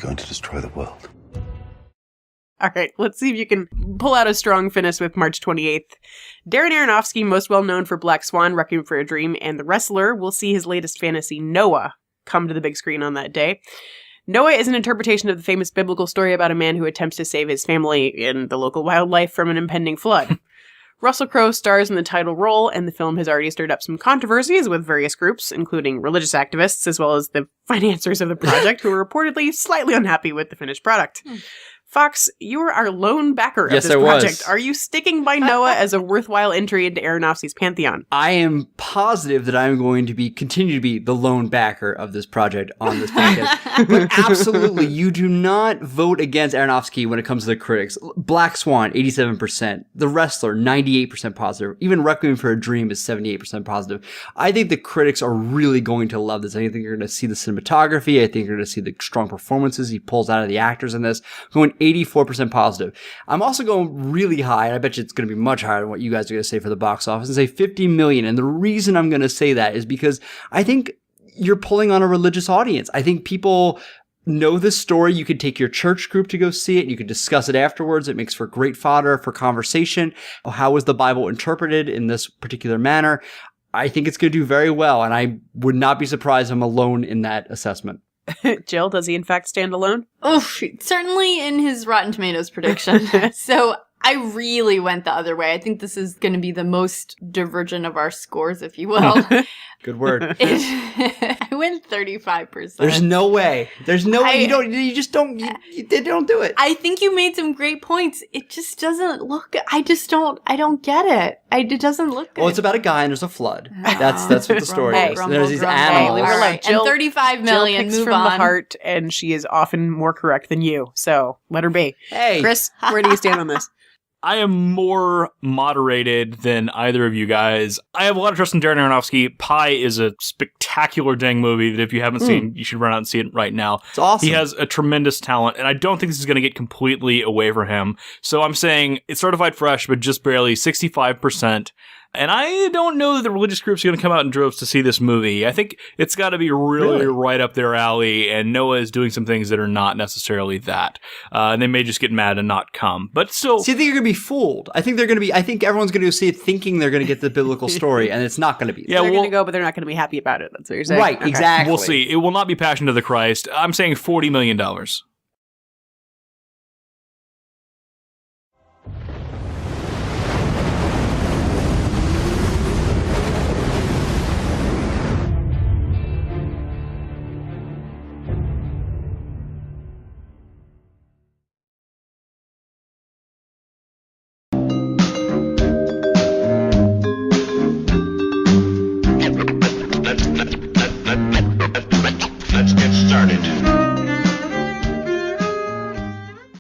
going to destroy the world. All right, let's see if you can pull out a strong finish with March 28th. Darren Aronofsky, most well known for Black Swan, Requiem for a Dream, and The Wrestler, will see his latest fantasy, Noah, come to the big screen on that day. Noah is an interpretation of the famous biblical story about a man who attempts to save his family and the local wildlife from an impending flood. Russell Crowe stars in the title role, and the film has already stirred up some controversies with various groups, including religious activists, as well as the financiers of the project, who are reportedly slightly unhappy with the finished product. Fox, you are our lone backer of this project. Was. Are you sticking by Noah as a worthwhile entry into Aronofsky's pantheon? I am positive that I'm going to continue to be the lone backer of this project on this podcast. But absolutely, you do not vote against Aronofsky when it comes to the critics. Black Swan, 87%. The Wrestler, 98% positive. Even Requiem for a Dream is 78% positive. I think the critics are really going to love this. I think you're going to see the cinematography. I think you're going to see the strong performances he pulls out of the actors in this. Going 84% positive. I'm also going really high, and I bet you it's going to be much higher than what you guys are going to say for the box office, and say 50 million. And the reason I'm going to say that is because I think you're pulling on a religious audience. I think people know this story. You could take your church group to go see it. You could discuss it afterwards. It makes for great fodder for conversation. How was the Bible interpreted in this particular manner? I think it's going to do very well, and I would not be surprised I'm alone in that assessment. Jill, does he in fact stand alone? Oh, certainly in his Rotten Tomatoes prediction. So I really went the other way. I think this is going to be the most divergent of our scores, if you will. Good word. I went 35%. There's no way. There's no way. You just don't do it. I think you made some great points. It just doesn't look, I don't get it. It doesn't look good. Well, it's about a guy and there's a flood. That's what the story is. Rumble, There's these rumble. animals. Hey, we were like, and 35 million, Jill picks move from on. the heart, and she is often more correct than you. So let her be. Hey. Chris, where do you stand on this? I am more moderated than either of you guys. I have a lot of trust in Darren Aronofsky. Pi is a spectacular dang movie that if you haven't seen, you should run out and see it right now. It's awesome. He has a tremendous talent, and I don't think this is going to get completely away from him. So I'm saying it's certified fresh, but just barely 65%. And I don't know that the religious groups are going to come out in droves to see this movie. I think it's got to be really right up their alley, and Noah is doing some things that are not necessarily that. And they may just get mad and not come. But still... See, I think you're going to be fooled. I think everyone's going to go see it thinking they're going to get the biblical story, and it's not going to be. Yeah, they're going to go, but they're not going to be happy about it. That's what you're saying. Right, Okay. exactly. We'll see. It will not be Passion of the Christ. I'm saying $40 million.